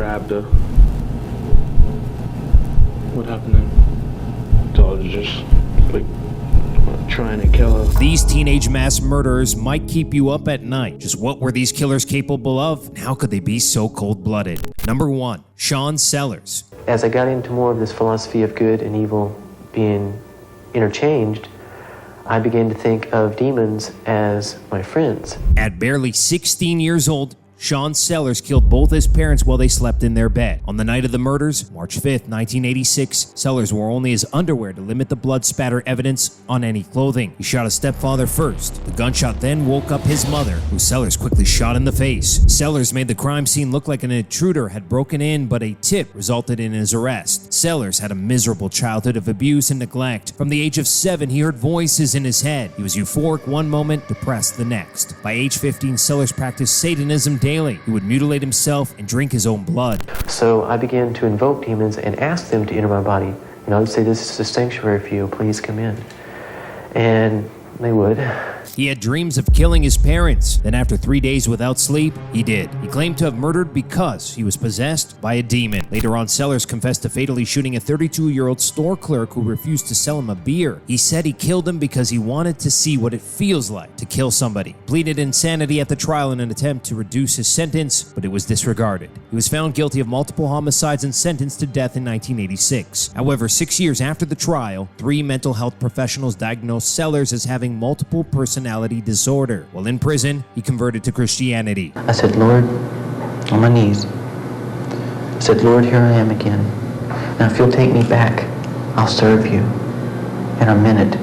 grabbed her. What happened then? Thought it was just like trying to kill her. These teenage mass murderers might keep you up at night. Just what were these killers capable of? And how could they be so cold-blooded? Number 1, Sean Sellers. As I got into more of this philosophy of good and evil being interchanged, I began to think of demons as my friends. At barely 16 years old, Sean Sellers killed both his parents while they slept in their bed. On the night of the murders, March 5th, 1986, Sellers wore only his underwear to limit the blood spatter evidence on any clothing. He shot his stepfather first. The gunshot then woke up his mother, who Sellers quickly shot in the face. Sellers made the crime scene look like an intruder had broken in, but a tip resulted in his arrest. Sellers had a miserable childhood of abuse and neglect. From the age of 7, he heard voices in his head. He was euphoric one moment, depressed the next. By age 15, Sellers practiced Satanism daily. He would mutilate himself and drink his own blood. So I began to invoke demons and ask them to enter my body. I would say, "This is a sanctuary for you, please come in." And they would. He had dreams of killing his parents. Then after 3 days without sleep, he did. He claimed to have murdered because he was possessed by a demon. Later on, Sellers confessed to fatally shooting a 32-year-old store clerk who refused to sell him a beer. He said he killed him because he wanted to see what it feels like to kill somebody. Pleaded insanity at the trial in an attempt to reduce his sentence, but it was disregarded. He was found guilty of multiple homicides and sentenced to death in 1986. However, 6 years after the trial, 3 mental health professionals diagnosed Sellers as having multiple personality disorder. While in prison, he converted to Christianity. I said, "Lord," on my knees, I said, "Lord, here I am again. Now if you'll take me back, I'll serve you." And I meant it.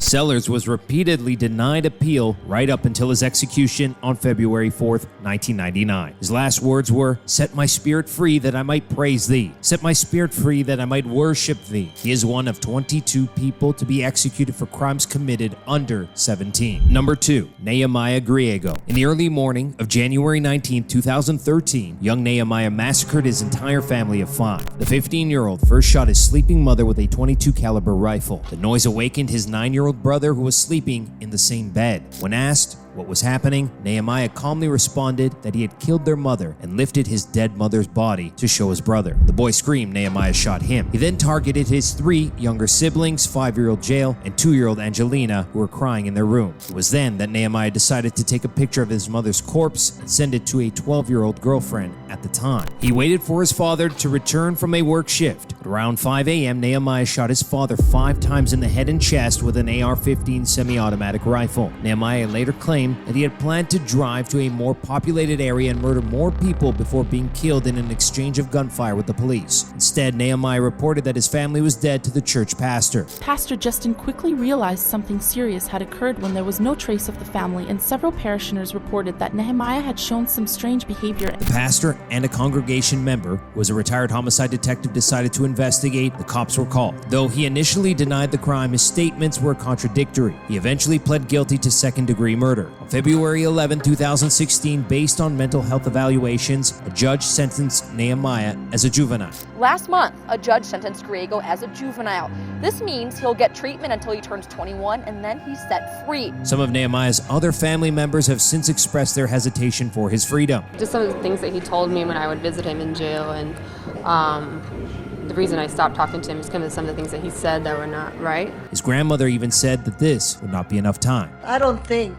Sellers was repeatedly denied appeal right up until his execution on February 4th, 1999. His last words were, "Set my spirit free that I might praise thee. Set my spirit free that I might worship thee." He is one of 22 people to be executed for crimes committed under 17. Number 2, Nehemiah Griego. In the early morning of January 19, 2013, young Nehemiah massacred his entire family of 5. The 15-year-old first shot his sleeping mother with a .22 caliber rifle. The noise awakened his 9-year-old brother who was sleeping in the same bed. When asked what was happening, Nehemiah calmly responded that he had killed their mother and lifted his dead mother's body to show his brother. The boy screamed. Nehemiah shot him. He then targeted his 3 younger siblings, 5-year-old Jael and 2-year-old Angelina, who were crying in their room. It was then that Nehemiah decided to take a picture of his mother's corpse and send it to a 12-year-old girlfriend at the time. He waited for his father to return from a work shift. At around 5 a.m., Nehemiah shot his father 5 times in the head and chest with an AR-15 semi-automatic rifle. Nehemiah later claimed that he had planned to drive to a more populated area and murder more people before being killed in an exchange of gunfire with the police. Instead, Nehemiah reported that his family was dead to the church pastor. Pastor Justin quickly realized something serious had occurred when there was no trace of the family, and several parishioners reported that Nehemiah had shown some strange behavior. The pastor and a congregation member, who was a retired homicide detective, decided to investigate. The cops were called. Though he initially denied the crime, his statements were contradictory. He eventually pled guilty to second-degree murder. On February 11, 2016, based on mental health evaluations, a judge sentenced Nehemiah as a juvenile. Last month, a judge sentenced Griego as a juvenile. This means he'll get treatment until he turns 21, and then he's set free. Some of Nehemiah's other family members have since expressed their hesitation for his freedom. Just some of the things that he told me when I would visit him in jail, and the reason I stopped talking to him is because of some of the things that he said that were not right. His grandmother even said that this would not be enough time. I don't think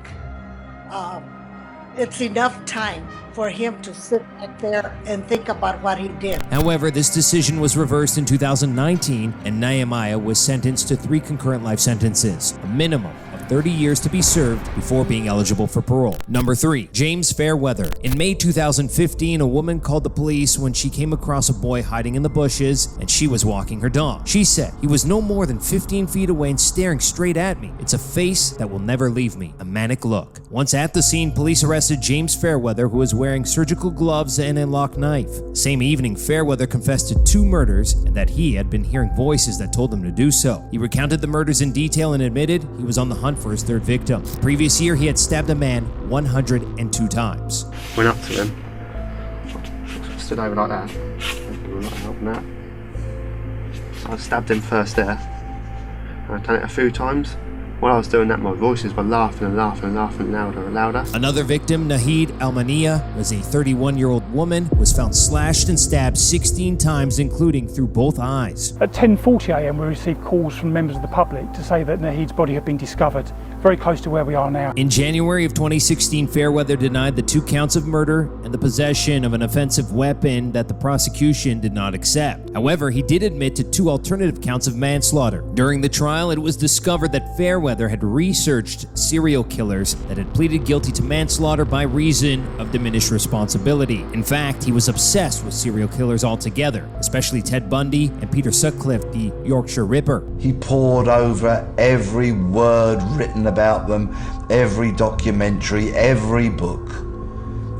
it's enough time for him to sit back there and think about what he did. However, this decision was reversed in 2019, and Nehemiah was sentenced to 3 concurrent life sentences, a minimum of 30 years to be served before being eligible for parole. Number 3, James Fairweather. In May 2015, a woman called the police when she came across a boy hiding in the bushes, and she was walking her dog. She said, "He was no more than 15 feet away and staring straight at me. It's a face that will never leave me, a manic look." Once at the scene, police arrested James Fairweather, who was wearing surgical gloves and a lock knife. The same evening, Fairweather confessed to 2 murders and that he had been hearing voices that told him to do so. He recounted the murders in detail and admitted he was on the hunt for his 3rd victim. The previous year, he had stabbed a man 102 times. Went up to him, stood over like that. I'm not helping that. So I stabbed him first there. I've done it a few times. While I was doing that, my voices were laughing and laughing and laughing louder and louder. Another victim, Nahid Almania, was a 31-year-old woman who was found slashed and stabbed 16 times, including through both eyes. At 10:40 a.m. we received calls from members of the public to say that Nahid's body had been discovered very close to where we are now. In January of 2016, Fairweather denied the 2 counts of murder and the possession of an offensive weapon that the prosecution did not accept. However, he did admit to 2 alternative counts of manslaughter. During the trial, it was discovered that Fairweather had researched serial killers that had pleaded guilty to manslaughter by reason of diminished responsibility. In fact, he was obsessed with serial killers altogether, especially Ted Bundy and Peter Sutcliffe, the Yorkshire Ripper. He pored over every word written about them, every documentary, every book.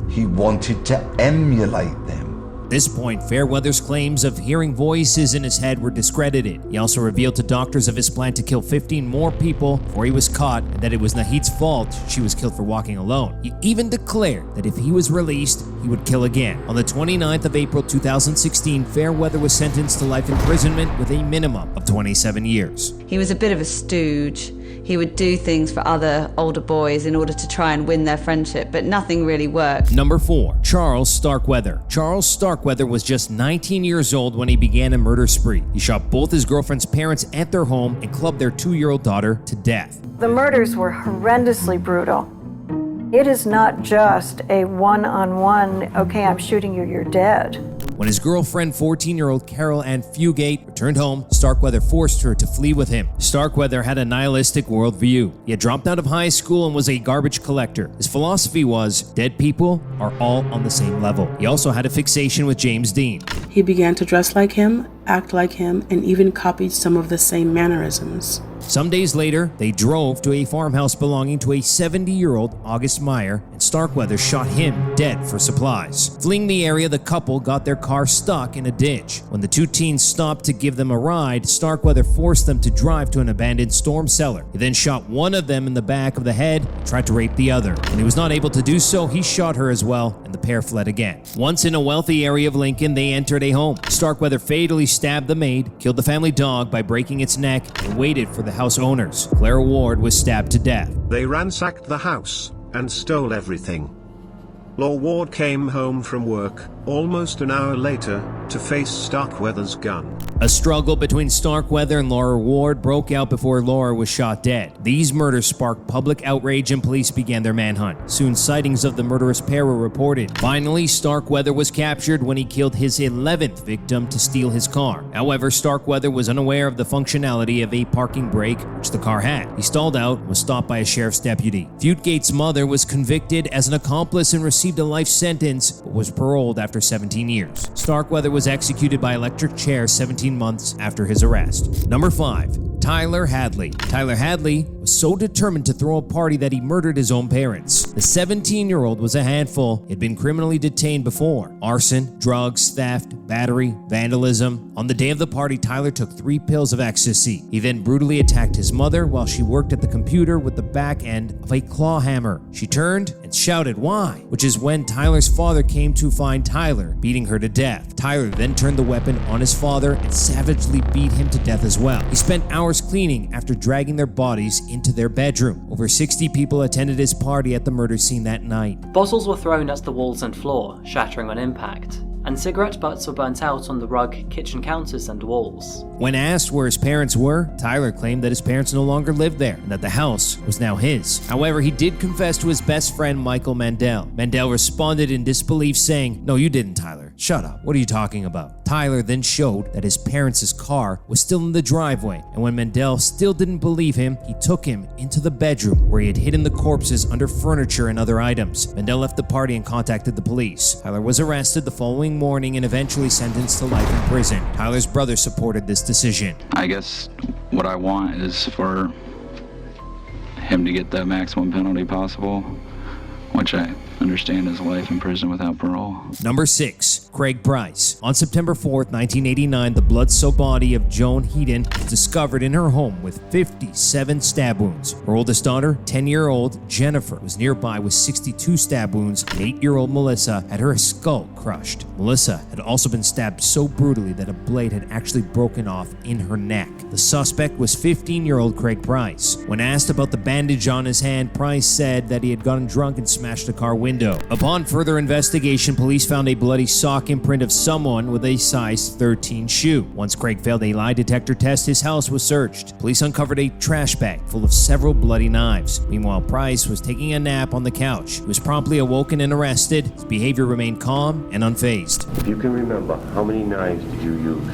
He wanted to emulate them. At this point, Fairweather's claims of hearing voices in his head were discredited. He also revealed to doctors of his plan to kill 15 more people before he was caught, and that it was Nahid's fault she was killed for walking alone. He even declared that if he was released, he would kill again. On the 29th of April 2016, Fairweather was sentenced to life imprisonment with a minimum of 27 years. He was a bit of a stooge. He would do things for other older boys in order to try and win their friendship, but nothing really worked. Number 4, Charles Starkweather. Charles Starkweather was just 19 years old when he began a murder spree. He shot both his girlfriend's parents at their home and clubbed their 2-year-old daughter to death. The murders were horrendously brutal. It is not just a one-on-one, okay, I'm shooting you, you're dead. When his girlfriend, 14-year-old Carol Ann Fugate, returned home, Starkweather forced her to flee with him. Starkweather had a nihilistic worldview. He had dropped out of high school and was a garbage collector. His philosophy was, dead people are all on the same level. He also had a fixation with James Dean. He began to dress like him, act like him, and even copied some of the same mannerisms. Some days later, they drove to a farmhouse belonging to a 70-year-old August Meyer, and Starkweather shot him dead for supplies. Fleeing the area, the couple got their car stuck in a ditch. When the 2 teens stopped to give them a ride, Starkweather forced them to drive to an abandoned storm cellar. He then shot one of them in the back of the head and tried to rape the other. When he was not able to do so, he shot her as well, and the pair fled again. Once in a wealthy area of Lincoln, they entered a home. Starkweather fatally stabbed the maid, killed the family dog by breaking its neck, and waited for the house owners. Clara Ward was stabbed to death. They ransacked the house and stole everything. Laura Ward came home from work, almost an hour later, to face Starkweather's gun. A struggle between Starkweather and Laura Ward broke out before Laura was shot dead. These murders sparked public outrage and police began their manhunt. Soon sightings of the murderous pair were reported. Finally, Starkweather was captured when he killed his 11th victim to steal his car. However, Starkweather was unaware of the functionality of a parking brake, which the car had. He stalled out and was stopped by a sheriff's deputy. Fugate's mother was convicted as an accomplice and received a life sentence, but was paroled after 17 years. Starkweather was executed by electric chair 17 months after his arrest. Number 5, Tyler Hadley. Tyler Hadley was so determined to throw a party that he murdered his own parents. The 17-year-old was a handful. He had been criminally detained before: arson, drugs, theft, battery, vandalism. On the day of the party, Tyler took 3 pills of ecstasy. He then brutally attacked his mother while she worked at the computer with the back end of a claw hammer. She turned and shouted, "Why?" which is when Tyler's father came to find Tyler beating her to death. Tyler then turned the weapon on his father and savagely beat him to death as well. He spent hours cleaning after dragging their bodies into their bedroom. Over 60 people attended his party at the murder scene that night. Bottles were thrown at the walls and floor, shattering on impact, and cigarette butts were burnt out on the rug, kitchen counters, and walls. When asked where his parents were, Tyler claimed that his parents no longer lived there and that the house was now his. However, he did confess to his best friend, Miquel Mandel. Mandel responded in disbelief, saying, "No, you didn't, Tyler. Shut up. What are you talking about?" Tyler then showed that his parents' car was still in the driveway, and when Mandel still didn't believe him, he took him into the bedroom where he had hidden the corpses under furniture and other items. Mandel left the party and contacted the police. Tyler was arrested the following morning and eventually sentenced to life in prison. Tyler's brother supported this decision. I guess what I want is for him to get the maximum penalty possible, which I understand is life in prison without parole. Number 6. Craig Price. On September 4th, 1989, the blood-soaked body of Joan Heaton was discovered in her home with 57 stab wounds. Her oldest daughter, 10-year-old Jennifer, was nearby with 62 stab wounds, and 8-year-old Melissa had her skull crushed. Melissa had also been stabbed so brutally that a blade had actually broken off in her neck. The suspect was 15-year-old Craig Price. When asked about the bandage on his hand, Price said that he had gotten drunk and smashed a car window. Upon further investigation, police found a bloody sock imprint of someone with a size 13 shoe. Once Craig failed a lie detector test, his house was searched. Police uncovered a trash bag full of several bloody knives. Meanwhile, Price was taking a nap on the couch. He was promptly awoken and arrested. His behavior remained calm and unfazed. If you can remember, how many knives did you use?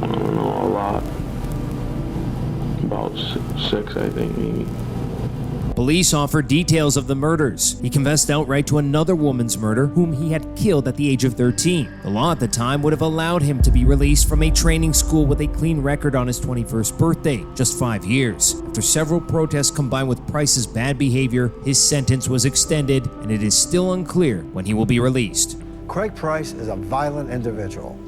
I don't know, a lot. About 6, I think, maybe. Police offered details of the murders. He confessed outright to another woman's murder whom he had killed at the age of 13. The law at the time would have allowed him to be released from a training school with a clean record on his 21st birthday, just 5 years. After several protests combined with Price's bad behavior, his sentence was extended, and it is still unclear when he will be released. Craig Price is a violent individual.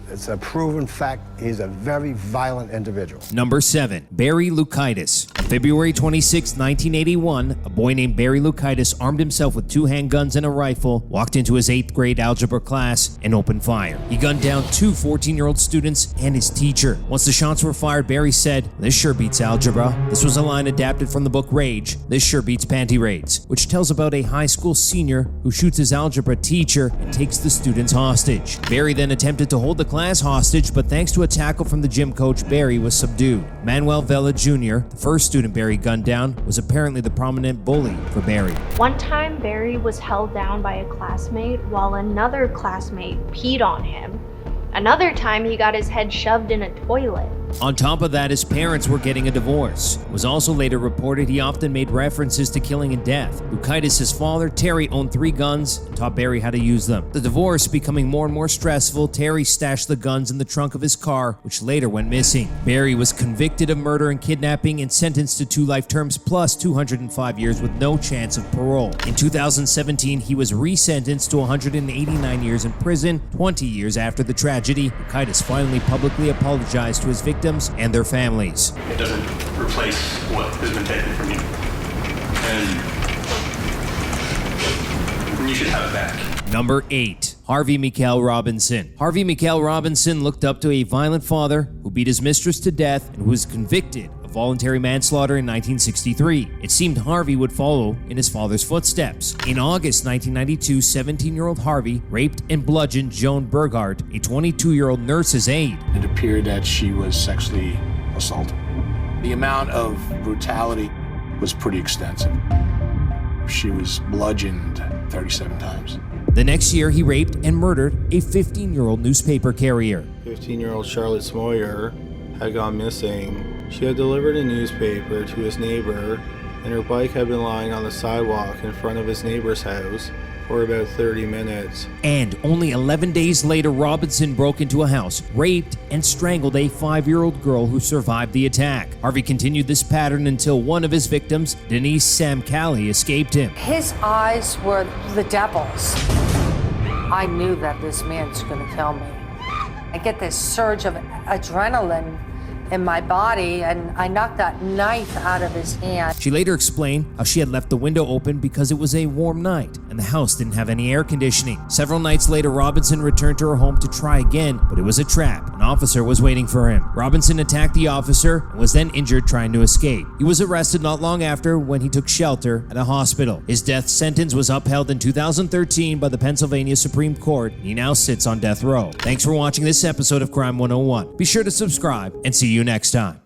It's a proven fact. He's a very violent individual. Number 7. Barry Loukaitis. On February 26, 1981, a boy named Barry Loukaitis armed himself with 2 handguns and a rifle, walked into his 8th grade algebra class, and opened fire. He gunned down 2 14-year-old students and his teacher. Once the shots were fired, Barry said, "This sure beats algebra." This was a line adapted from the book Rage, "This sure beats panty raids," which tells about a high school senior who shoots his algebra teacher and takes the students hostage. Barry then attempted to hold the class hostage, but thanks to a tackle from the gym coach, Barry was subdued. Manuel Vela Jr., the first student Barry gunned down, was apparently the prominent bully for Barry. One time, Barry was held down by a classmate while another classmate peed on him. Another time, he got his head shoved in a toilet. On top of that, his parents were getting a divorce. It was also later reported he often made references to killing and death. Loukaitis' father, Terry, owned 3 guns and taught Barry how to use them. The divorce becoming more and more stressful, Terry stashed the guns in the trunk of his car, which later went missing. Barry was convicted of murder and kidnapping and sentenced to 2 life terms plus 205 years with no chance of parole. In 2017, he was resentenced to 189 years in prison, 20 years after the tragedy. Loukaitis finally publicly apologized to his victims and their families. It doesn't replace what has been taken from you. And you should have it back. Number 8. Harvey Miquel Robinson. Harvey Miquel Robinson looked up to a violent father who beat his mistress to death and who was convicted of voluntary manslaughter in 1963. It seemed Harvey would follow in his father's footsteps. In August 1992, 17-year-old Harvey raped and bludgeoned Joan Burghardt, a 22-year-old nurse's aide. It appeared that she was sexually assaulted. The amount of brutality was pretty extensive. She was bludgeoned 37 times. The next year, he raped and murdered a 15-year-old newspaper carrier. 15-year-old Charlotte Smoyer had gone missing. She had delivered a newspaper to his neighbor, and her bike had been lying on the sidewalk in front of his neighbor's house for about 30 minutes. And only 11 days later, Robinson broke into a house, raped, and strangled a 5-year-old girl who survived the attack. Harvey continued this pattern until one of his victims, Denise Sam Calley, escaped him. His eyes were the devil's. I knew that this man's gonna kill me. I get this surge of adrenaline in my body, and I knocked that knife out of his hand. She later explained how she had left the window open because it was a warm night and the house didn't have any air conditioning. Several nights later, Robinson returned to her home to try again, but it was a trap. An officer was waiting for him. Robinson attacked the officer and was then injured trying to escape. He was arrested not long after when he took shelter at a hospital. His death sentence was upheld in 2013 by the Pennsylvania Supreme Court, and he now sits on death row. Thanks for watching this episode of Crime 101. Be sure to subscribe and see you next time.